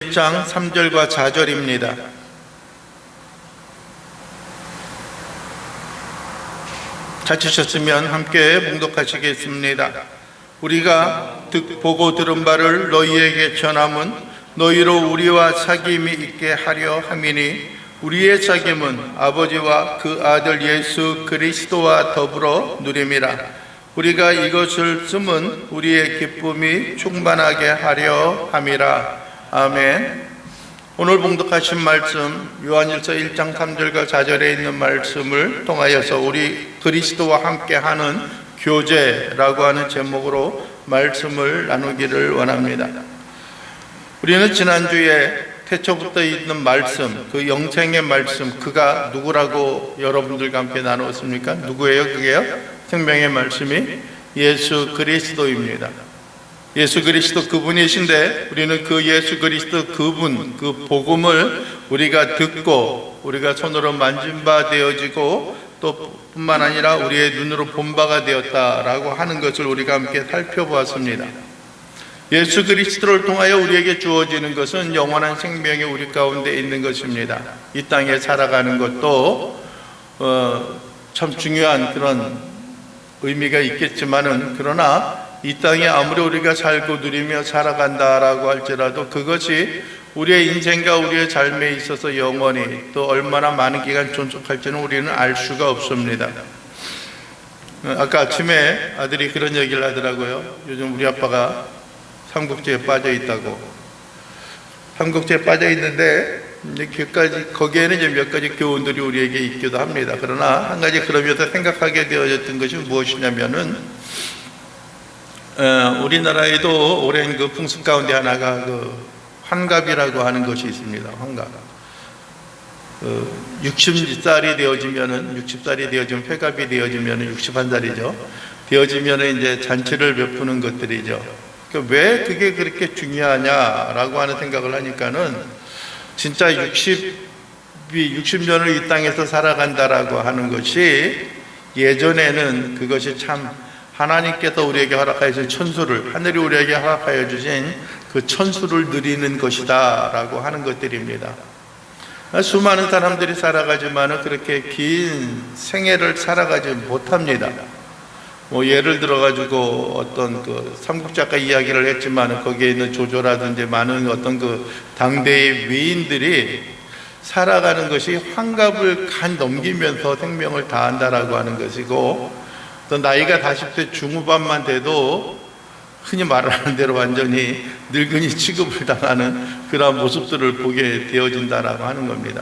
1장 3절과 4절입니다. 찾으셨으면 함께 봉독하시겠습니다. 우리가 보고 들은 바를 너희에게 전함은 너희로 우리와 사귐이 있게 하려 함이니 우리의 사귐은 아버지와 그 아들 예수 그리스도와 더불어 누림이라. 우리가 이것을 쓰면 우리의 기쁨이 충만하게 하려 함이라. 아멘. 오늘 봉독하신 말씀 요한일서 1장 3절과 4절에 있는 말씀을 통하여서 우리 그리스도와 함께하는 교제라고 하는 제목으로 말씀을 나누기를 원합니다. 우리는 지난주에 태초부터 있는 말씀, 그 영생의 말씀, 그가 누구라고 여러분들과 함께 나누었습니까? 누구예요? 그게요? 생명의 말씀이 예수 그리스도입니다. 예수 그리스도 그분이신데 우리는 그 예수 그리스도 그분, 그 복음을 우리가 듣고 우리가 손으로 만진 바 되어지고 또 뿐만 아니라 우리의 눈으로 본 바가 되었다라고 하는 것을 우리가 함께 살펴보았습니다. 예수 그리스도를 통하여 우리에게 주어지는 것은 영원한 생명이 우리 가운데 있는 것입니다. 이 땅에 살아가는 것도 참 중요한 그런 의미가 있겠지만은 그러나 이 땅에 아무리 우리가 살고 누리며 살아간다라고 할지라도 그것이 우리의 인생과 우리의 삶에 있어서 영원히 또 얼마나 많은 기간 존속할지는 우리는 알 수가 없습니다. 아까 아침에 아들이 그런 얘기를 하더라고요. 요즘 우리 아빠가 삼국지에 빠져 있다고. 삼국지에 빠져 있는데 거기에는 이제 몇 가지 교훈들이 우리에게 있기도 합니다. 그러나 한 가지 그러면서 생각하게 되어졌던 것이 무엇이냐면은 우리나라에도 오랜 그 풍습 가운데 하나가 그 환갑이라고 하는 것이 있습니다. 환갑. 60살이 되어지면은 60살이 되어지면 회갑이 되어지면은 61살이죠. 되어지면은 이제 잔치를 베푸는 것들이죠. 그러니까 왜 그게 그렇게 중요하냐라고 하는 생각을 하니까는 진짜 60년을 이 땅에서 살아간다라고 하는 것이 예전에는 그것이 참 하나님께서 우리에게 허락하여 천수를, 하늘이 우리에게 허락하여 주신 그 천수를 누리는 것이다 라고 하는 것들입니다. 수많은 사람들이 살아가지만 그렇게 긴 생애를 살아가지 못합니다. 예를 들어가지고 어떤 그 삼국작가 이야기를 했지만 거기에 있는 조조라든지 많은 어떤 그 당대의 위인들이 살아가는 것이 환갑을 간 넘기면서 생명을 다한다라고 하는 것이고 또 나이가 40대 중후반만 돼도 흔히 말하는 대로 완전히 늙은이 취급을 당하는 그러한 모습들을 보게 되어진다라고 하는 겁니다.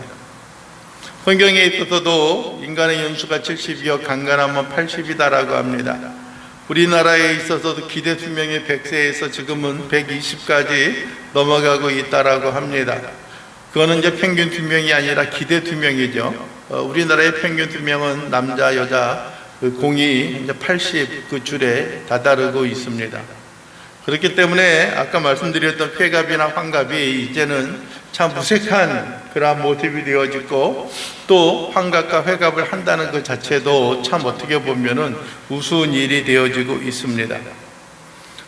성경에 있어서도 인간의 연수가 70이요 강간하면 80이다라고 합니다. 우리나라에 있어서도 기대 수명이 100세에서 지금은 120까지 넘어가고 있다라고 합니다. 그거는 이제 평균 수명이 아니라 기대 수명이죠. 우리나라의 평균 수명은 남자 여자 공이 이제 80 그 줄에 다다르고 있습니다. 그렇기 때문에 아까 말씀드렸던 회갑이나 환갑이 이제는 참 무색한 그러한 모습이 되어지고 또 환갑과 회갑을 한다는 것 자체도 참 어떻게 보면은 우스운 일이 되어지고 있습니다.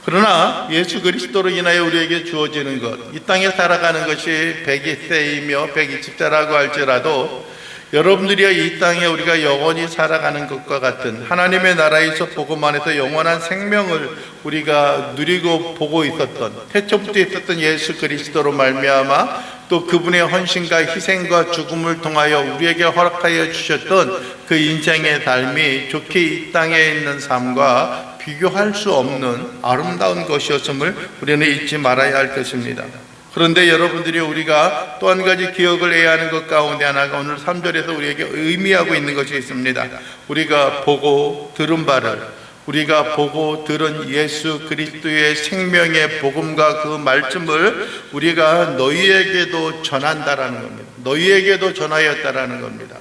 그러나 예수 그리스도로 인하여 우리에게 주어지는 것, 이 땅에 살아가는 것이 100세이며 120세라고 할지라도 여러분들이 이 땅에 우리가 영원히 살아가는 것과 같은 하나님의 나라에서 복음 안에서 영원한 생명을 우리가 누리고 보고 있었던 태초부터 있었던 예수 그리스도로 말미암아 또 그분의 헌신과 희생과 죽음을 통하여 우리에게 허락하여 주셨던 그 인생의 삶이 좋게 이 땅에 있는 삶과 비교할 수 없는 아름다운 것이었음을 우리는 잊지 말아야 할 것입니다. 그런데 여러분들이 우리가 또 한 가지 기억을 해야 하는 것 가운데 하나가 오늘 3절에서 우리에게 의미하고 있는 것이 있습니다. 우리가 보고 들은 바를, 우리가 보고 들은 예수 그리스도의 생명의 복음과 그 말씀을 우리가 너희에게도 전한다라는 겁니다. 너희에게도 전하였다라는 겁니다.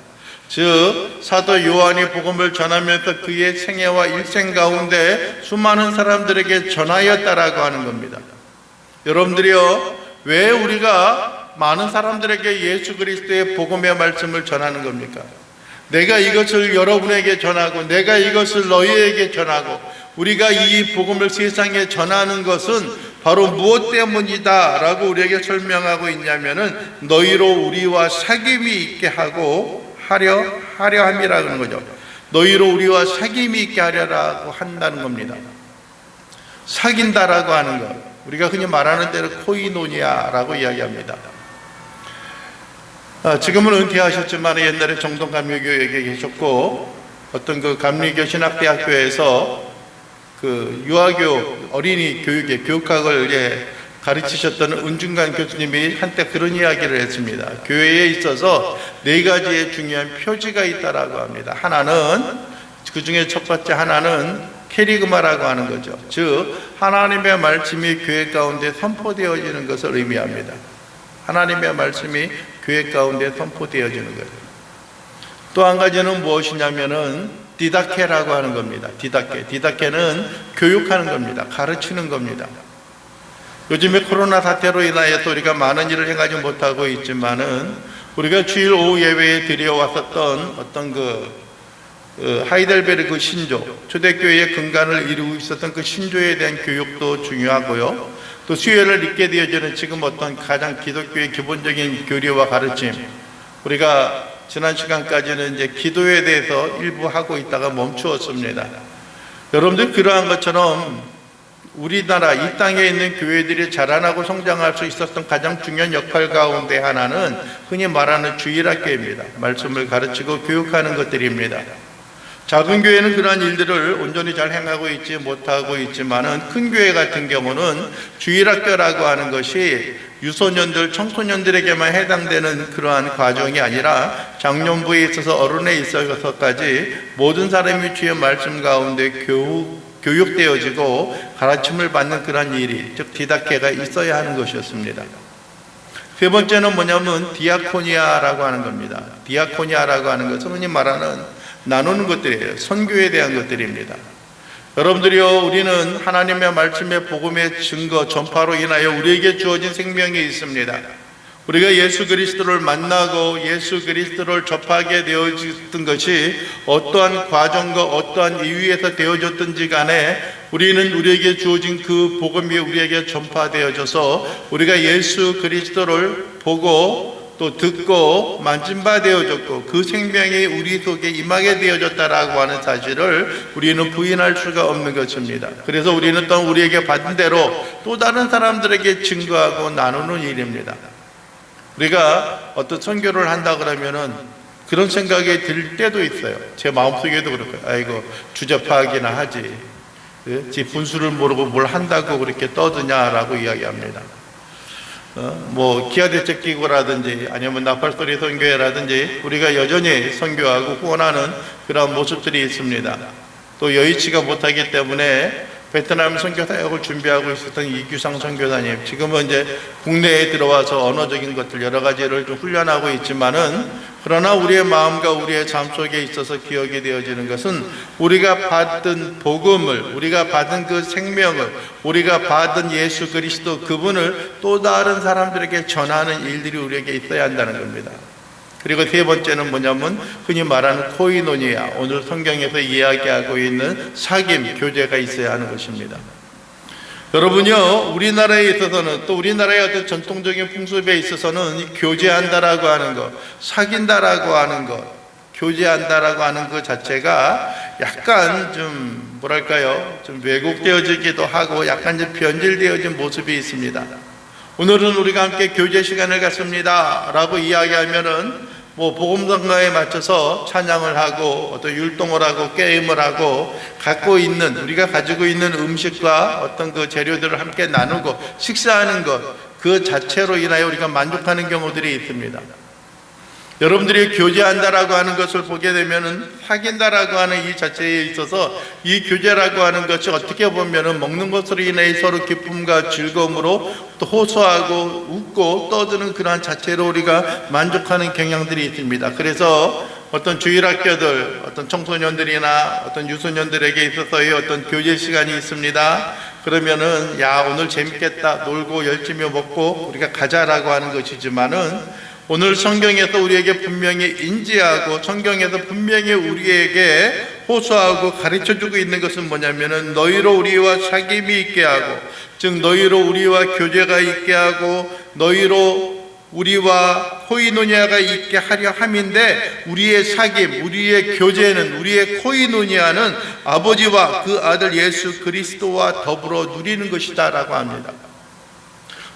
즉 사도 요한이 복음을 전하면서 그의 생애와 일생 가운데 수많은 사람들에게 전하였다라고 하는 겁니다. 여러분들이요, 왜 우리가 많은 사람들에게 예수 그리스도의 복음의 말씀을 전하는 겁니까? 내가 이것을 여러분에게 전하고 내가 이것을 너희에게 전하고 우리가 이 복음을 세상에 전하는 것은 바로 무엇 때문이다 라고 우리에게 설명하고 있냐면은 너희로 우리와 사귐이 있게 하고 하려 함이라고 하는 거죠. 너희로 우리와 사귐이 있게 하려라고 한다는 겁니다. 사귄다라고 하는 것, 우리가 흔히 말하는 대로 코이노니아라고 이야기합니다. 지금은 은퇴하셨지만 옛날에 정동감리교회에 계셨고, 어떤 그 감리교 신학대학교에서 그 유아교육, 어린이 교육의 교육학을 가르치셨던 은중관 교수님이 한때 그런 이야기를 했습니다. 교회에 있어서 4가지의 중요한 표지가 있다라고 합니다. 하나는, 그 중에 첫 번째 하나는 캐리그마라고 하는 거죠. 즉 하나님의 말씀이 교회 가운데 선포되어지는 것을 의미합니다. 하나님의 말씀이 교회 가운데 선포되어지는 거예요. 또 한 가지는 무엇이냐면은 디다케라고 하는 겁니다. 디다케는 교육하는 겁니다. 가르치는 겁니다. 요즘에 코로나 사태로 인하여서 우리가 많은 일을 행하지 못하고 있지만은 우리가 주일 오후 예배에 드려왔었던 어떤 하이델베르그 신조, 초대교회의 근간을 이루고 있었던 그 신조에 대한 교육도 중요하고요. 또 수요일을 잊게 되어지는 지금 어떤 가장 기독교의 기본적인 교리와 가르침, 우리가 지난 시간까지는 이제 기도에 대해서 일부 하고 있다가 멈추었습니다. 여러분들 그러한 것처럼 우리나라 이 땅에 있는 교회들이 자라나고 성장할 수 있었던 가장 중요한 역할 가운데 하나는 흔히 말하는 주일학교입니다. 말씀을 가르치고 교육하는 것들입니다. 작은 교회는 그러한 일들을 온전히 잘 행하고 있지 못하고 있지만은 큰 교회 같은 경우는 주일학교라고 하는 것이 유소년들, 청소년들에게만 해당되는 그러한 과정이 아니라 장년부에 있어서 어른에 있어서까지 모든 사람이 주의 말씀 가운데 교육되어지고 가르침을 받는 그러한 일이, 즉 디다케가 있어야 하는 것이었습니다. 세 번째는 뭐냐면 디아코니아라고 하는 겁니다. 디아코니아라고 하는 것은 흔히 말하는 나누는 것들이에요. 선교에 대한 것들입니다. 여러분들이요, 우리는 하나님의 말씀의 복음의 증거, 전파로 인하여 우리에게 주어진 생명이 있습니다. 우리가 예수 그리스도를 만나고 예수 그리스도를 접하게 되어졌던 것이 어떠한 과정과 어떠한 이유에서 되어졌든지 간에 우리는 우리에게 주어진 그 복음이 우리에게 전파되어져서 우리가 예수 그리스도를 보고 또 듣고 만진 바 되어졌고 그 생명이 우리 속에 임하게 되어졌다라고 하는 사실을 우리는 부인할 수가 없는 것입니다. 그래서 우리는 또 우리에게 받은 대로 또 다른 사람들에게 증거하고 나누는 일입니다. 우리가 어떤 선교를 한다 그러면은 그런 생각이 들 때도 있어요. 제 마음속에도 그렇고요. 아이고 주제 파악이나 하지, 지 분수를 모르고 뭘 한다고 그렇게 떠드냐라고 이야기합니다. 뭐 기아대책기구라든지 아니면 나팔소리 선교회라든지 우리가 여전히 선교하고 후원하는 그런 모습들이 있습니다. 또 여의치가 못하기 때문에 베트남 선교 사역을 준비하고 있었던 이규상 선교사님, 지금은 이제 국내에 들어와서 언어적인 것들 여러 가지를 좀 훈련하고 있지만은, 그러나 우리의 마음과 우리의 삶 속에 있어서 기억이 되어지는 것은 우리가 받은 복음을, 우리가 받은 그 생명을, 우리가 받은 예수 그리스도 그분을 또 다른 사람들에게 전하는 일들이 우리에게 있어야 한다는 겁니다. 그리고 세 번째는 뭐냐면 흔히 말하는 코이노니아, 오늘 성경에서 이야기하고 있는 사귐, 교제가 있어야 하는 것입니다. 여러분요, 우리나라에 있어서는, 또 우리나라의 어떤 전통적인 풍습에 있어서는 교제한다라고 하는 것, 사귄다라고 하는 것, 교제한다라고 하는 것 자체가 약간 좀 뭐랄까요, 좀 왜곡되어지기도 하고 약간 좀 변질되어진 모습이 있습니다. 오늘은 우리가 함께 교제 시간을 갖습니다 라고 이야기하면은 뭐 복음성가에 맞춰서 찬양을 하고 어떤 율동을 하고 게임을 하고 갖고 있는, 우리가 가지고 있는 음식과 어떤 그 재료들을 함께 나누고 식사하는 것, 그 자체로 인하여 우리가 만족하는 경우들이 있습니다. 여러분들이 교제한다라고 하는 것을 보게 되면은 사귄다라고 하는 이 자체에 있어서 이 교제라고 하는 것이 어떻게 보면은 먹는 것으로 인해 서로 기쁨과 즐거움으로 또 호소하고 웃고 떠드는 그러한 자체로 우리가 만족하는 경향들이 있습니다. 그래서 어떤 주일학교들, 어떤 청소년들이나 어떤 유소년들에게 있어서의 어떤 교제 시간이 있습니다. 그러면은 야, 오늘 재밌겠다, 놀고 열심히 먹고 우리가 가자라고 하는 것이지만은, 오늘 성경에서 우리에게 분명히 인지하고 성경에서 분명히 우리에게 호소하고 가르쳐주고 있는 것은 뭐냐면은 너희로 우리와 사귐이 있게 하고 즉 너희로 우리와 교제가 있게 하고 너희로 우리와 코이노니아가 있게 하려 함인데, 우리의 사귐, 우리의 교제는, 우리의 코이노니아는 아버지와 그 아들 예수 그리스도와 더불어 누리는 것이다 라고 합니다.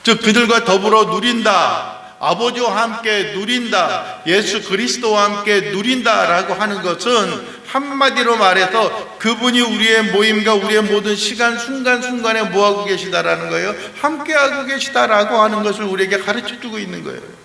즉 그들과 더불어 누린다, 아버지와 함께 누린다, 예수 그리스도와 함께 누린다 라고 하는 것은 한마디로 말해서 그분이 우리의 모임과 우리의 모든 시간 순간순간에 뭐하고 계시다라는 거예요. 함께하고 계시다라고 하는 것을 우리에게 가르쳐주고 있는 거예요.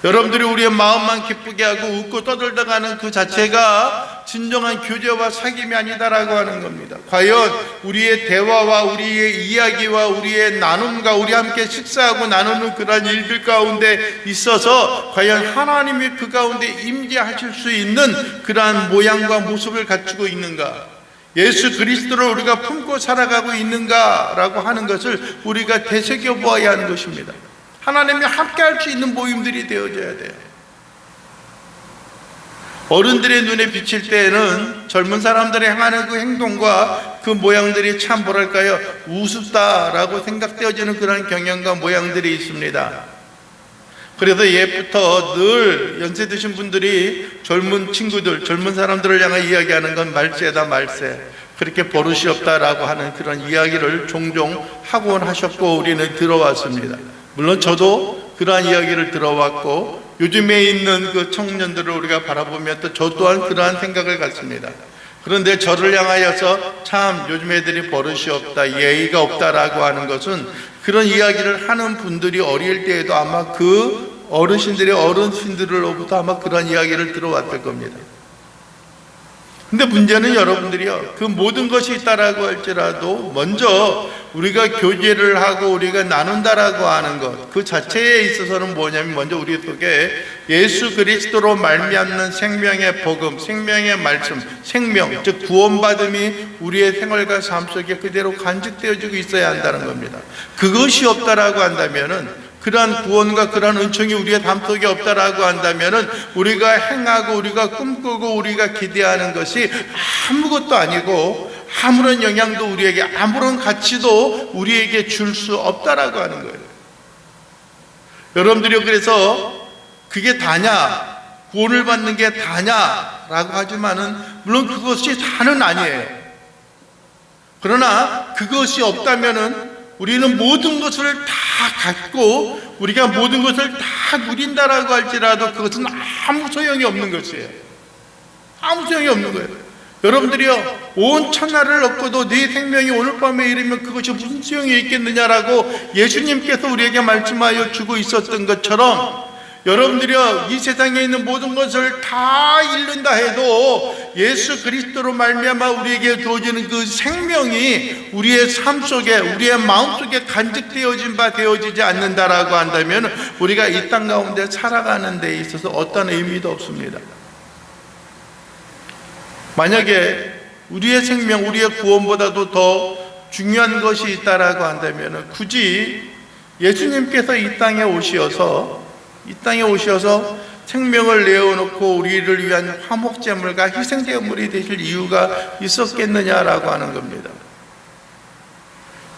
여러분들이 우리의 마음만 기쁘게 하고 웃고 떠들다 가는 그 자체가 진정한 교제와 사귐이 아니다라고 하는 겁니다. 과연 우리의 대화와 우리의 이야기와 우리의 나눔과 우리 함께 식사하고 나누는 그러한 일들 가운데 있어서 과연 하나님이 그 가운데 임재하실 수 있는 그러한 모양과 모습을 갖추고 있는가? 예수 그리스도를 우리가 품고 살아가고 있는가라고 하는 것을 우리가 되새겨보아야 하는 것입니다. 하나님이 함께 할 수 있는 모임들이 되어져야 돼요. 어른들의 눈에 비칠 때에는 젊은 사람들이 행하는 그 행동과 그 모양들이 참 뭐랄까요, 우습다라고 생각되어지는 그런 경향과 모양들이 있습니다. 그래서 옛부터 늘 연세 드신 분들이 젊은 친구들, 젊은 사람들을 향해 이야기하는 건 말세다 말세, 그렇게 버릇이 없다라고 하는 그런 이야기를 종종 하곤 하셨고 우리는 들어왔습니다. 물론 저도 그러한 이야기를 들어왔고 요즘에 있는 그 청년들을 우리가 바라보면 또 저 또한 그러한 생각을 갖습니다. 그런데 저를 향하여서 참 요즘 애들이 버릇이 없다, 예의가 없다라고 하는 것은 그런 이야기를 하는 분들이 어릴 때에도 아마 그 어르신들로부터 아마 그런 이야기를 들어왔을 겁니다. 근데 문제는 여러분들이요, 그 모든 것이 있다라고 할지라도 먼저 우리가 교제를 하고 우리가 나눈다라고 하는 것 그 자체에 있어서는 뭐냐면, 먼저 우리 속에 예수 그리스도로 말미암는 생명의 복음, 생명의 말씀, 생명, 즉 구원받음이 우리의 생활과 삶 속에 그대로 간직되어지고 있어야 한다는 겁니다. 그것이 없다라고 한다면은, 그러한 구원과 그러한 은총이 우리의 삶 속에 없다라고 한다면은 우리가 행하고 우리가 꿈꾸고 우리가 기대하는 것이 아무것도 아니고 아무런 영향도 우리에게, 아무런 가치도 우리에게 줄 수 없다라고 하는 거예요. 여러분들이 그래서 그게 다냐, 구원을 받는 게 다냐라고 하지만은 물론 그것이 다는 아니에요. 그러나 그것이 없다면은 우리는 모든 것을 다 갖고 우리가 모든 것을 다 누린다라고 할지라도 그것은 아무 소용이 없는 것이에요. 아무 소용이 없는 거예요. 여러분들이요, 온 천하를 얻고도 네 생명이 오늘 밤에 이르면 그것이 무슨 소용이 있겠느냐라고 예수님께서 우리에게 말씀하여 주고 있었던 것처럼, 여러분들이요, 이 세상에 있는 모든 것을 다 잃는다 해도 예수 그리스도로 말미암아 우리에게 주어지는 그 생명이 우리의 삶 속에, 우리의 마음 속에 간직되어진 바 되어지지 않는다라고 한다면 우리가 이 땅 가운데 살아가는 데 있어서 어떤 의미도 없습니다. 만약에 우리의 생명, 우리의 구원보다도 더 중요한 것이 있다라고 한다면 굳이 예수님께서 이 땅에 오셔서 생명을 내어놓고 우리를 위한 화목제물과 희생제물이 되실 이유가 있었겠느냐라고 하는 겁니다.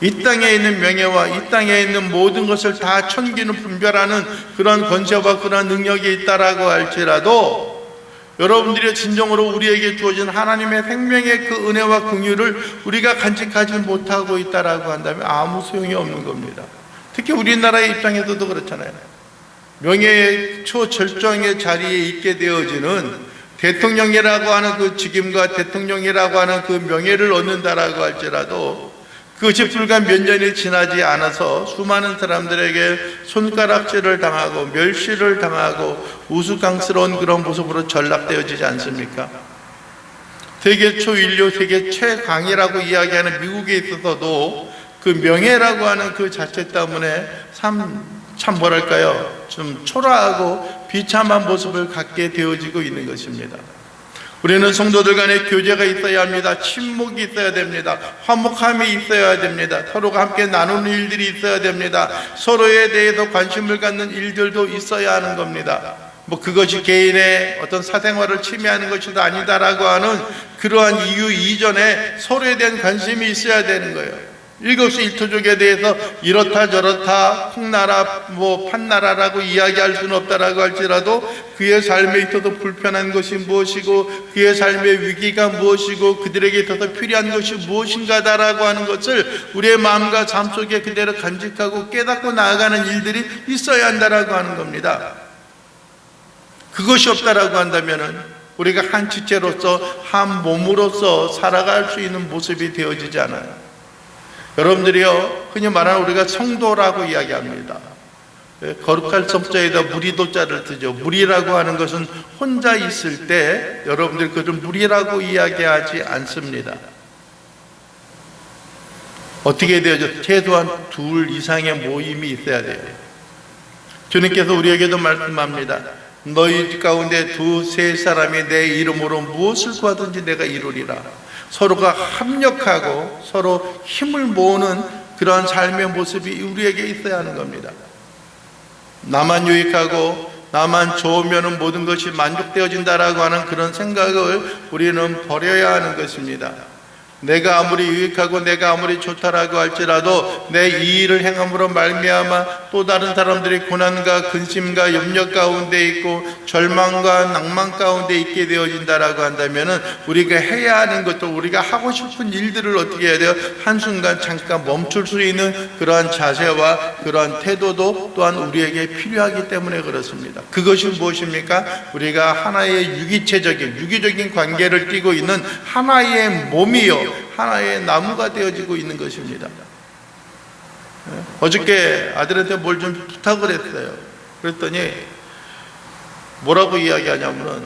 이 땅에 있는 명예와 이 땅에 있는 모든 것을 다 천기는 분별하는 그런 권세와 그런 능력이 있다라고 할지라도 여러분들이 진정으로 우리에게 주어진 하나님의 생명의 그 은혜와 긍휼을 우리가 간직하지 못하고 있다라고 한다면 아무 소용이 없는 겁니다. 특히 우리나라의 입장에서도 그렇잖아요. 명예의 초절정의 자리에 있게 되어지는 대통령이라고 하는 그 직임과 대통령이라고 하는 그 명예를 얻는다라고 할지라도 그것이 불과 몇 년이 지나지 않아서 수많은 사람들에게 손가락질을 당하고 멸시를 당하고 우스꽝스러운 그런 모습으로 전락되어지지 않습니까? 세계 초인류, 세계 최강이라고 이야기하는 미국에 있어서도 그 명예라고 하는 그 자체 때문에 참 뭐랄까요, 좀 초라하고 비참한 모습을 갖게 되어지고 있는 것입니다. 우리는 성도들 간에 교제가 있어야 합니다. 친목이 있어야 됩니다. 화목함이 있어야 됩니다. 서로가 함께 나누는 일들이 있어야 됩니다. 서로에 대해서 관심을 갖는 일들도 있어야 하는 겁니다. 그것이 개인의 어떤 사생활을 침해하는 것이 아니다라고 하는 그러한 이유 이전에 서로에 대한 관심이 있어야 되는 거예요. 일거수일투족에 대해서 이렇다 저렇다 콩나라 판나라라고 이야기할 수는 없다라고 할지라도 그의 삶에 있어서 불편한 것이 무엇이고 그의 삶의 위기가 무엇이고 그들에게 있어서 필요한 것이 무엇인가다라고 하는 것을 우리의 마음과 삶 속에 그대로 간직하고 깨닫고 나아가는 일들이 있어야 한다라고 하는 겁니다. 그것이 없다라고 한다면은 우리가 한 지체로서 한 몸으로서 살아갈 수 있는 모습이 되어지지 않아요. 여러분들이요, 흔히 말하는 우리가 성도라고 이야기합니다. 거룩할 성자에다 무리도자를 쓰죠. 무리라고 하는 것은 혼자 있을 때 여러분들 그것을 무리라고 이야기하지 않습니다. 어떻게 되어져? 최소한 둘 이상의 모임이 있어야 돼요. 주님께서 우리에게도 말씀합니다. 너희 가운데 두세 사람이 내 이름으로 무엇을 구하든지 내가 이루리라. 서로가 합력하고 서로 힘을 모으는 그러한 삶의 모습이 우리에게 있어야 하는 겁니다. 나만 유익하고 나만 좋으면 모든 것이 만족되어진다라고 하는 그런 생각을 우리는 버려야 하는 것입니다. 내가 아무리 유익하고 내가 아무리 좋다라고 할지라도 내 이 일을 행함으로 말미암아 또 다른 사람들이 고난과 근심과 염려 가운데 있고 절망과 낭만 가운데 있게 되어진다라고 한다면은 우리가 해야 하는 것도 우리가 하고 싶은 일들을 어떻게 해야 돼요? 한순간 잠깐 멈출 수 있는 그러한 자세와 그러한 태도도 또한 우리에게 필요하기 때문에 그렇습니다. 그것이 무엇입니까? 우리가 하나의 유기적인 관계를 띠고 있는 하나의 몸이요 하나의 나무가 되어지고 있는 것입니다. 어저께 아들한테 뭘 좀 부탁을 했어요. 그랬더니 뭐라고 이야기하냐면은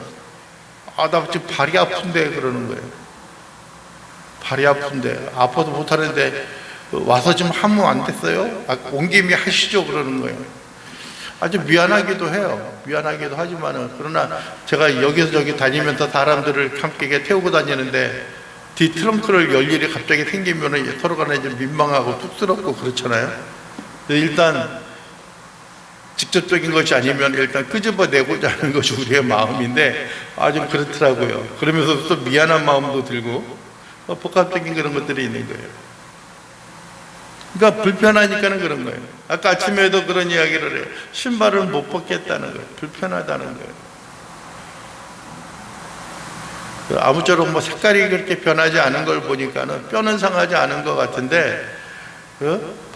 나 지금 발이 아픈데 그러는 거예요. 발이 아픈데 아파도 못하는데 와서 좀 하면 안 됐어요? 온 김에 하시죠 그러는 거예요. 아주 미안하기도 해요. 미안하기도 하지만은 그러나 제가 여기서 저기 다니면서 사람들을 함께 태우고 다니는데 뒤 트렁크를 열 일이 갑자기 생기면 서로 간에 좀 민망하고 쑥스럽고 그렇잖아요. 일단 직접적인 것이 아니면 일단 끄집어내고자 하는 것이 우리의 마음인데 좀 그렇더라고요. 그러면서 또 미안한 마음도 들고 복합적인 그런 것들이 있는 거예요. 그러니까 불편하니까는 그런 거예요. 아까 아침에도 그런 이야기를 해요. 신발을 못 벗겠다는 거예요. 불편하다는 거예요. 아무쪼록 색깔이 그렇게 변하지 않은 걸 보니까는 뼈는 상하지 않은 것 같은데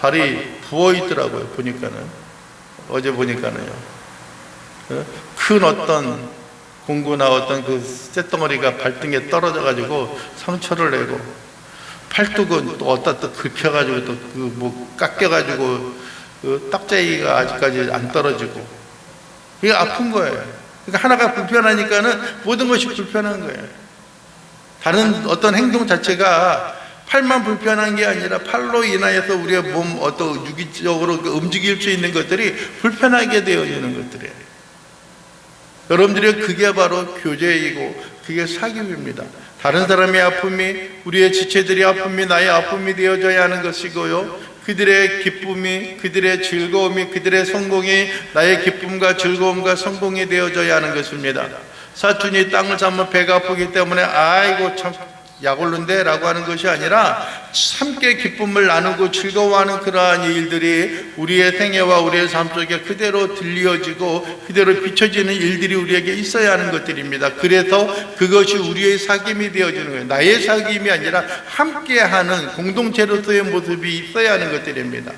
발이 부어 있더라고요. 보니까는 어제 보니까는요. 큰 어떤 공구나 어떤 그 쇳덩어리가 발등에 떨어져 가지고 상처를 내고 팔뚝은 또 어디다 또 긁혀 가지고 또 그 깎여 가지고 그 딱자기가 아직까지 안 떨어지고 이게 아픈 거예요. 그러니까 하나가 불편하니까는 모든 것이 불편한 거예요. 다른 어떤 행동 자체가 팔만 불편한 게 아니라 팔로 인하여서 우리의 몸 어떤 유기적으로 움직일 수 있는 것들이 불편하게 되어지는 것들이에요. 여러분들이 그게 바로 교제이고 그게 사귐입니다. 다른 사람의 아픔이 우리의 지체들의 아픔이 나의 아픔이 되어져야 하는 것이고요. 그들의 기쁨이 그들의 즐거움이 그들의 성공이 나의 기쁨과 즐거움과 성공이 되어져야 하는 것입니다. 사촌이 땅을 사면 배가 아프기 때문에 아이고 참 약올른데 라고 하는 것이 아니라 함께 기쁨을 나누고 즐거워하는 그러한 일들이 우리의 생애와 우리의 삶 속에 그대로 들려지고 그대로 비춰지는 일들이 우리에게 있어야 하는 것들입니다. 그래서 그것이 우리의 사귐이 되어지는 거예요. 나의 사귐이 아니라 함께하는 공동체로서의 모습이 있어야 하는 것들입니다.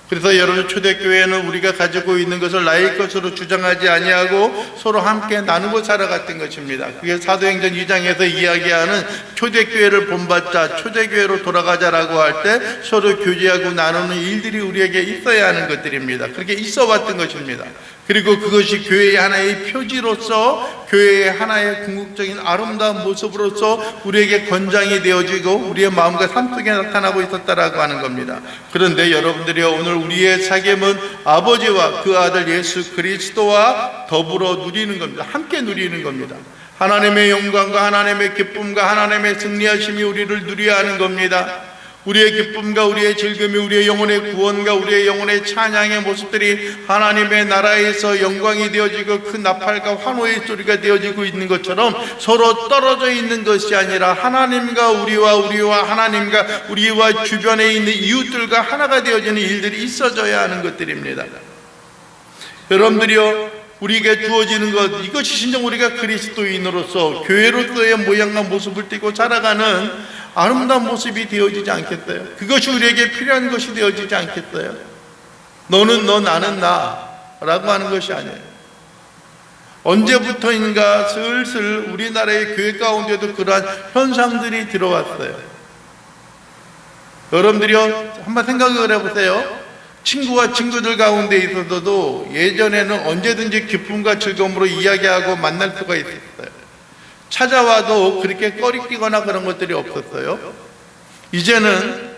그래서 여러분 초대교회는 우리가 가지고 있는 것을 나의 것으로 주장하지 아니하고 서로 함께 나누고 살아갔던 것입니다. 그게 사도행전 2장에서 이야기하는 초대교회를 본받자 초대교회로 돌아가자라고 할 때 서로 교제하고 나누는 일들이 우리에게 있어야 하는 것들입니다. 그렇게 있어 왔던 것입니다. 그리고 그것이 교회의 하나의 표지로서 교회의 하나의 궁극적인 아름다운 모습으로서 우리에게 권장이 되어지고 우리의 마음과 삶 속에 나타나고 있었다라고 하는 겁니다. 그런데 여러분들이 오늘 우리의 사귐은 아버지와 그 아들 예수 그리스도와 더불어 누리는 겁니다. 함께 누리는 겁니다. 하나님의 영광과 하나님의 기쁨과 하나님의 승리하심이 우리를 누려야 하는 겁니다. 우리의 기쁨과 우리의 즐거움이 우리의 영혼의 구원과 우리의 영혼의 찬양의 모습들이 하나님의 나라에서 영광이 되어지고 그 나팔과 환호의 소리가 되어지고 있는 것처럼 서로 떨어져 있는 것이 아니라 하나님과 우리와 하나님과 우리와 주변에 있는 이웃들과 하나가 되어지는 일들이 있어져야 하는 것들입니다. 여러분들이요, 우리에게 주어지는 것, 이것이 진정 우리가 그리스도인으로서 교회로서의 모양과 모습을 띠고 자라가는 아름다운 모습이 되어지지 않겠어요? 그것이 우리에게 필요한 것이 되어지지 않겠어요? 너는 너, 나는 나 라고 하는 것이 아니에요. 언제부터인가 슬슬 우리나라의 교회 가운데도 그러한 현상들이 들어왔어요. 여러분들이요, 한번 생각을 해보세요. 친구와 친구들 가운데 있어서도 예전에는 언제든지 기쁨과 즐거움으로 이야기하고 만날 수가 있었어요. 찾아와도 그렇게 꺼리끼거나 그런 것들이 없었어요. 이제는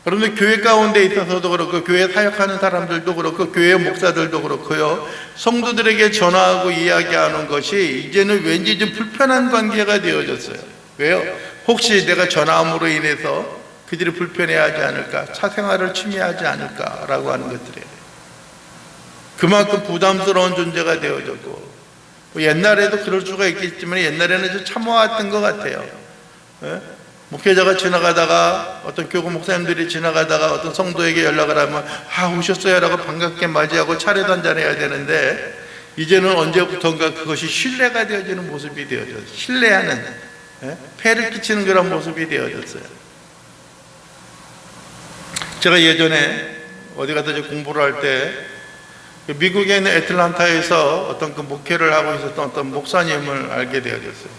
여러분들 교회 가운데 있어서도 그렇고 교회 사역하는 사람들도 그렇고 교회 목사들도 그렇고요, 성도들에게 전화하고 이야기하는 것이 이제는 왠지 좀 불편한 관계가 되어졌어요. 왜요? 혹시 내가 전화함으로 인해서 그들이 불편해하지 않을까, 차 생활을 침해하지 않을까라고 하는 것들이에요. 그만큼 부담스러운 존재가 되어졌고, 옛날에도 그럴 수가 있겠지만 옛날에는 좀 참아왔던 것 같아요. 목회자가 지나가다가, 어떤 교구 목사님들이 지나가다가 어떤 성도에게 연락을 하면 오셨어요 라고 반갑게 맞이하고 차례도 한잔해야 되는데, 이제는 언제부턴가 그것이 신뢰가 되어지는 모습이 되어졌어요. 신뢰하는, 폐를 끼치는 그런 모습이 되어졌어요. 제가 예전에 어디 가서 공부를 할 때 미국에 있는 애틀란타에서 어떤 그 목회를 하고 있었던 어떤 목사님을 알게 되어졌어요.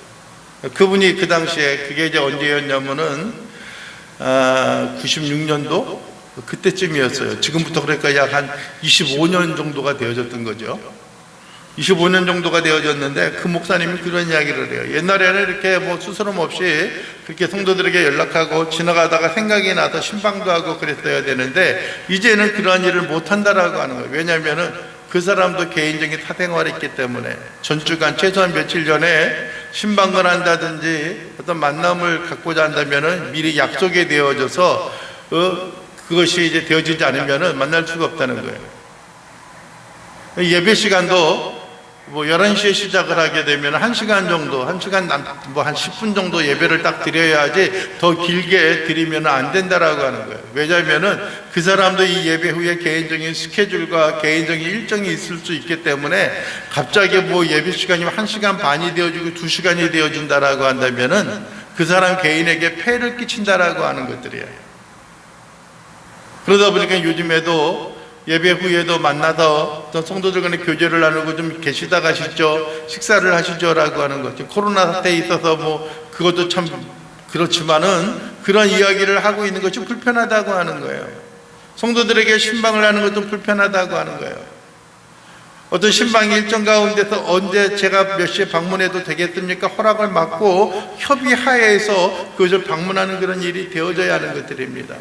그분이 그 당시에, 그게 이제 언제였냐면은 96년도 그때쯤이었어요. 지금부터 그러니까 약 한 25년 정도가 되어졌던 거죠. 25년 정도가 되어졌는데 그 목사님이 그런 이야기를 해요. 옛날에는 이렇게 뭐 스스럼 없이 그렇게 성도들에게 연락하고 지나가다가 생각이 나서 신방도 하고 그랬어야 되는데 이제는 그러한 일을 못한다라고 하는 거예요. 왜냐하면은 그 사람도 개인적인 사생활이 있기 때문에 전주간 최소한 며칠 전에 신방을 한다든지 어떤 만남을 갖고자 한다면은 미리 약속이 되어져서 그것이 이제 되어지지 않으면은 만날 수가 없다는 거예요. 예배 시간도 뭐 11시에 시작을 하게 되면 1시간 정도, 1시간 뭐 한 10분 정도 예배를 딱 드려야지 더 길게 드리면 안 된다라고 하는 거예요. 왜냐하면은 그 사람도 이 예배 후에 개인적인 스케줄과 개인적인 일정이 있을 수 있기 때문에 갑자기 뭐 예배 시간이 1시간 반이 되어지고 2시간이 되어진다라고 한다면은 그 사람 개인에게 폐를 끼친다라고 하는 것들이에요. 그러다 보니까 요즘에도 예배 후에도 만나서 성도들 간에 교제를 나누고 좀 계시다 가시죠, 식사를 하시죠 라고 하는 거죠. 코로나 사태에 있어서 뭐 그것도 참 그렇지만은 그런 이야기를 하고 있는 것이 불편하다고 하는 거예요. 성도들에게 신방을 하는 것도 불편하다고 하는 거예요. 어떤 신방 일정 가운데서 언제 제가 몇 시에 방문해도 되겠습니까? 허락을 받고 협의하에서 그것을 방문하는 그런 일이 되어져야 하는 것들입니다.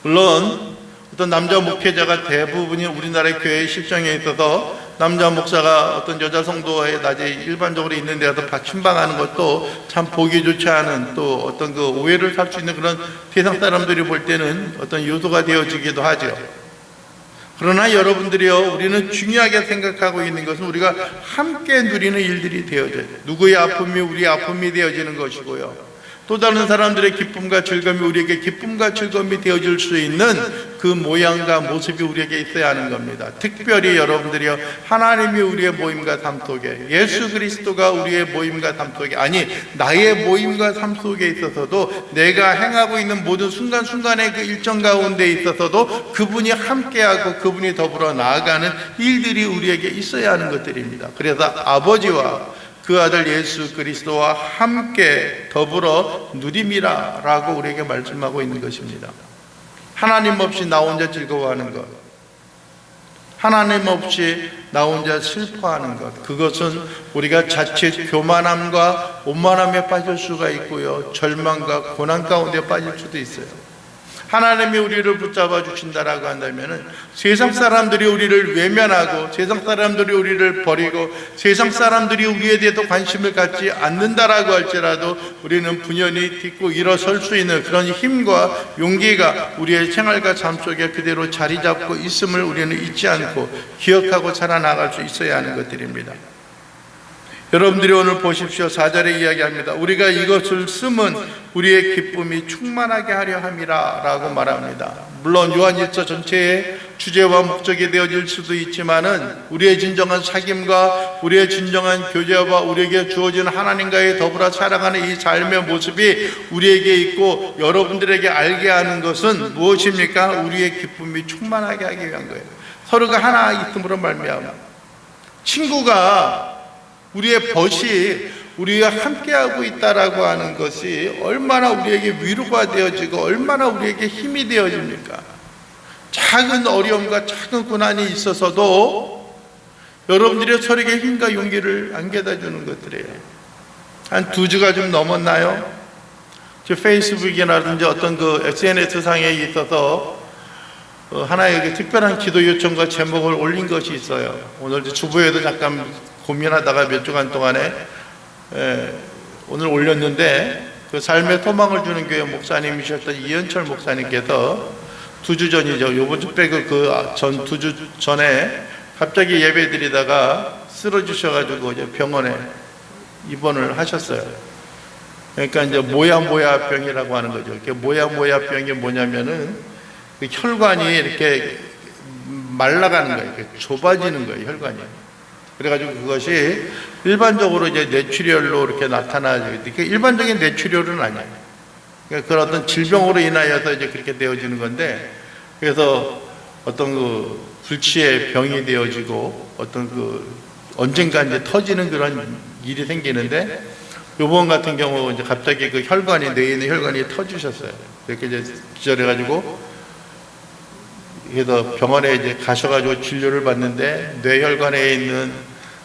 물론 어떤 남자 목회자가 대부분이 우리나라의 교회의 실정에 있어서 남자 목사가 어떤 여자 성도의 낮에 일반적으로 있는 데 가서 신방하는 것도 참 보기 좋지 않은, 또 어떤 그 오해를 살 수 있는 그런 세상 사람들이 볼 때는 어떤 요소가 되어지기도 하죠. 그러나 여러분들이요, 우리는 중요하게 생각하고 있는 것은 우리가 함께 누리는 일들이 되어져요. 누구의 아픔이 우리의 아픔이 되어지는 것이고요, 또 다른 사람들의 기쁨과 즐거움이 우리에게 기쁨과 즐거움이 되어질 수 있는 그 모양과 모습이 우리에게 있어야 하는 겁니다. 특별히 여러분들이요, 하나님이 우리의 모임과 삶 속에, 예수 그리스도가 우리의 모임과 삶 속에, 아니 나의 모임과 삶 속에 있어서도, 내가 행하고 있는 모든 순간순간의 그 일정 가운데 있어서도 그분이 함께하고 그분이 더불어 나아가는 일들이 우리에게 있어야 하는 것들입니다. 그래서 아버지와 그 아들 예수 그리스도와 함께 더불어 누림이라 라고 우리에게 말씀하고 있는 것입니다. 하나님 없이 나 혼자 즐거워하는 것, 하나님 없이 나 혼자 슬퍼하는 것, 그것은 우리가 자칫 교만함과 오만함에 빠질 수가 있고요, 절망과 고난 가운데 빠질 수도 있어요. 하나님이 우리를 붙잡아 주신다라고 한다면은 세상 사람들이 우리를 외면하고 세상 사람들이 우리를 버리고 세상 사람들이 우리에 대해서 관심을 갖지 않는다라고 할지라도 우리는 분연히 딛고 일어설 수 있는 그런 힘과 용기가 우리의 생활과 삶 속에 그대로 자리 잡고 있음을 우리는 잊지 않고 기억하고 살아나갈 수 있어야 하는 것들입니다. 여러분들이 오늘 보십시오. 4절에 이야기합니다. 우리가 이것을 쓰면 우리의 기쁨이 충만하게 하려 함이라 라고 말합니다. 물론 요한일서 전체의 주제와 목적이 되어질 수도 있지만은 우리의 진정한 사귐과 우리의 진정한 교제와 우리에게 주어진 하나님과의 더불어 살아가는 이 삶의 모습이 우리에게 있고 여러분들에게 알게 하는 것은 무엇입니까? 우리의 기쁨이 충만하게 하기 위한 거예요. 서로가 하나 있음으로 말미암아 친구가 우리의 벗이 우리가 함께하고 있다라고 하는 것이 얼마나 우리에게 위로가 되어지고 얼마나 우리에게 힘이 되어집니까? 작은 어려움과 작은 고난이 있어서도 여러분들이 서로에게 힘과 용기를 안겨다 주는 것들이에요. 한 2주가 좀 넘었나요? 저 페이스북이라든지 어떤 그 SNS상에 있어서 하나의 특별한 기도 요청과 제목을 올린 것이 있어요. 오늘 주부에도 잠깐 고민하다가 몇 주간 동안에 오늘 올렸는데 그 삶의 소망을 주는 교회 목사님이셨던 이현철 목사님께서 2주 전이죠. 요번 주 빼고 그 전 2주 전에 갑자기 예배 드리다가 쓰러지셔가지고 이제 병원에 입원을 하셨어요. 그러니까 이제 모야모야병이라고 하는 거죠. 모야모야병이 뭐냐면은 그 혈관이 이렇게 말라가는 거예요. 이렇게 좁아지는 거예요, 혈관이. 그래가지고 그것이 일반적으로 이제 뇌출혈로 이렇게 나타나죠. 그러니까 일반적인 뇌출혈은 아니에요. 그러니까 그런 어떤 질병으로 인하여서 이제 그렇게 되어지는 건데, 그래서 어떤 그 불치의 병이 되어지고 어떤 그 언젠가 이제 터지는 그런 일이 생기는데, 요번 같은 경우 이제 갑자기 그 혈관이, 뇌에 있는 혈관이 터지셨어요. 그렇게 이제 기절해가지고 그래서 병원에 이제 가셔가지고 진료를 받는데 뇌혈관에 있는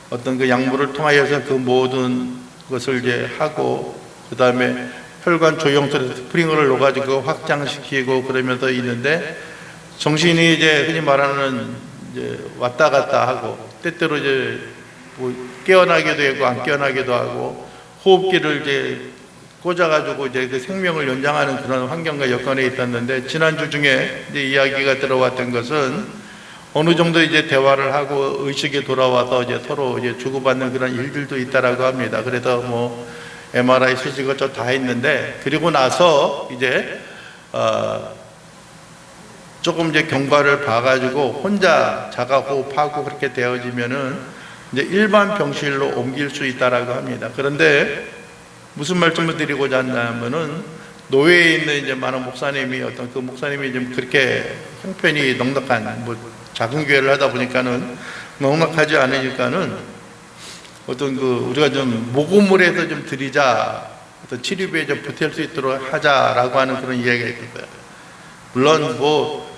어떤 그 약물을 통하여서 그 모든 것을 이제 하고 그 다음에 혈관 조영술에 스프링을 넣어가지고 확장시키고 그러면서 있는데 정신이 이제 흔히 말하는 이제 왔다 갔다 하고 때때로 이제 뭐 깨어나기도 하고 안 깨어나기도 하고 호흡기를 이제 꽂아가지고 이제 그 생명을 연장하는 그런 환경과 여건에 있었는데 지난주 중에 이제 이야기가 들어왔던 것은 어느 정도 이제 대화를 하고 의식이 돌아와서 이제 서로 이제 주고받는 그런 일들도 있다라고 합니다. 그래서 뭐 MRI 수술 것저 다 했는데 그리고 나서 이제 조금 이제 경과를 봐가지고 혼자 자가 호흡하고 그렇게 되어지면은 이제 일반 병실로 옮길 수 있다라고 합니다. 그런데 무슨 말씀을 드리고자 한다면은 노예에 있는 이제 많은 목사님이 어떤 그 목사님이 좀 그렇게 형편이 넉넉한 뭐 작은 교회를 하다 보니까는 넉넉하지 않으니까는 어떤 그 우리가 좀 모금을 해서 좀 드리자 어떤 치료비에 좀 보탤 수 있도록 하자라고 하는 그런 이야기가 있었어요. 물론 뭐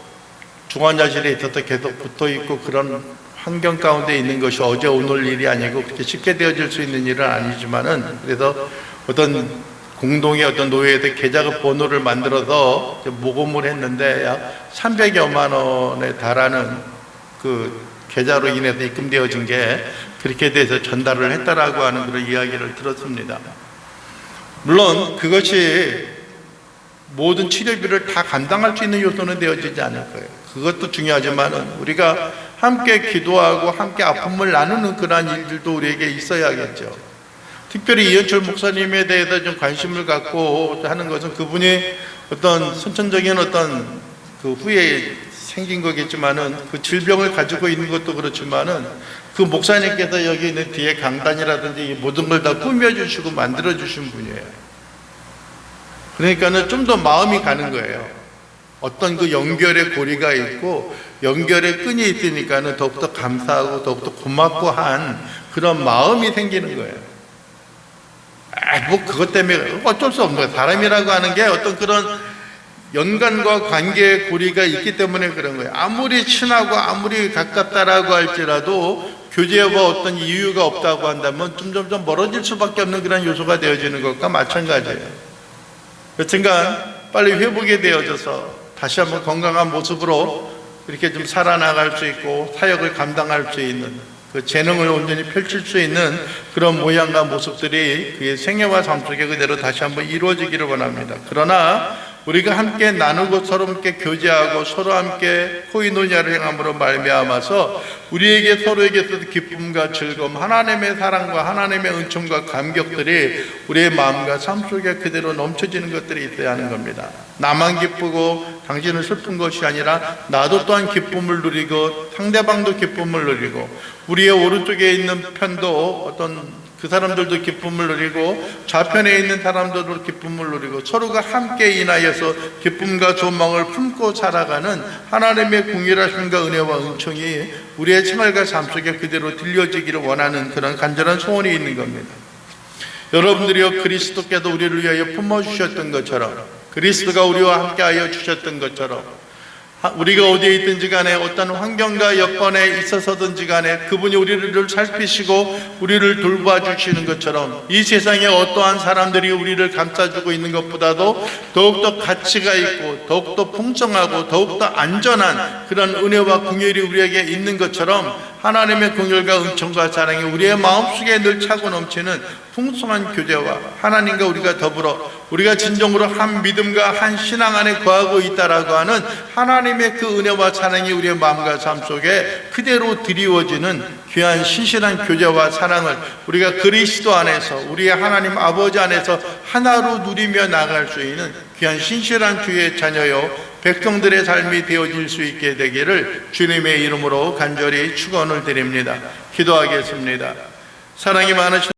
중환자실에 있어서 계속 붙어 있고 그런 환경 가운데 있는 것이 어제 오늘 일이 아니고 그렇게 쉽게 되어질 수 있는 일은 아니지만은 그래서 어떤 공동의 어떤 노예의 계좌 번호를 만들어서 모금을 했는데 약 300여만 원에 달하는 그 계좌로 인해서 입금되어진 게 그렇게 돼서 전달을 했다라고 하는 그런 이야기를 들었습니다. 물론 그것이 모든 치료비를 다 감당할 수 있는 요소는 되어지지 않을 거예요. 그것도 중요하지만 우리가 함께 기도하고 함께 아픔을 나누는 그러한 일들도 우리에게 있어야겠죠. 특별히 이현철 목사님에 대해서 좀 관심을 갖고 하는 것은 그분이 어떤 선천적인 어떤 그 후에 생긴 거겠지만은 그 질병을 가지고 있는 것도 그렇지만은 그 목사님께서 여기 있는 뒤에 강단이라든지 모든 걸 다 꾸며주시고 만들어주신 분이에요. 그러니까는 좀 더 마음이 가는 거예요. 어떤 그 연결의 고리가 있고 연결의 끈이 있으니까는 더욱더 감사하고 더욱더 고맙고 한 그런 마음이 생기는 거예요. 뭐 그것 때문에 어쩔 수 없는 거예요. 사람이라고 하는 게 어떤 그런 연관과 관계의 고리가 있기 때문에 그런 거예요. 아무리 친하고 아무리 가깝다라고 할지라도 교제와 어떤 이유가 없다고 한다면 점점 멀어질 수밖에 없는 그런 요소가 되어지는 것과 마찬가지예요. 여튼간 빨리 회복이 되어져서 다시 한번 건강한 모습으로 이렇게 좀 살아나갈 수 있고 사역을 감당할 수 있는 그 재능을 온전히 펼칠 수 있는 그런 모양과 모습들이 그의 생애와 삶 속에 그대로 다시 한번 이루어지기를 원합니다. 그러나 우리가 함께 나누고 서로 함께 교제하고 서로 함께 코이노니아를 행함으로 말미암아서 우리에게 서로에게서 기쁨과 즐거움, 하나님의 사랑과 하나님의 은총과 감격들이 우리의 마음과 삶 속에 그대로 넘쳐지는 것들이 있어야 하는 겁니다. 나만 기쁘고 당신은 슬픈 것이 아니라 나도 또한 기쁨을 누리고 상대방도 기쁨을 누리고 우리의 오른쪽에 있는 편도 어떤 그 사람들도 기쁨을 누리고 좌편에 있는 사람들도 기쁨을 누리고 서로가 함께 인하여서 기쁨과 소망을 품고 살아가는 하나님의 궁휼하심과 은혜와 은총이 우리의 생활과 삶 속에 그대로 들려지기를 원하는 그런 간절한 소원이 있는 겁니다. 여러분들이요, 그리스도께서 우리를 위하여 품어주셨던 것처럼, 그리스도가 우리와 함께하여 주셨던 것처럼 우리가 어디에 있든지 간에 어떤 환경과 여건에 있어서든지 간에 그분이 우리를 살피시고 우리를 돌봐주시는 것처럼 이 세상에 어떠한 사람들이 우리를 감싸주고 있는 것보다도 더욱더 가치가 있고 더욱더 풍성하고 더욱더 안전한 그런 은혜와 긍휼이 우리에게 있는 것처럼 하나님의 긍휼과 은총과 사랑이 우리의 마음속에 늘 차고 넘치는 풍성한 교제와 하나님과 우리가 더불어 우리가 진정으로 한 믿음과 한 신앙 안에 거하고 있다라고 하는 하나님의 그 은혜와 사랑이 우리의 마음과 삶 속에 그대로 드리워지는 귀한 신실한 교제와 사랑을 우리가 그리스도 안에서 우리의 하나님 아버지 안에서 하나로 누리며 나갈 수 있는 귀한 신실한 주의 자녀요 백성들의 삶이 되어질 수 있게 되기를 주님의 이름으로 간절히 축원을 드립니다. 기도하겠습니다. 사랑이 많으신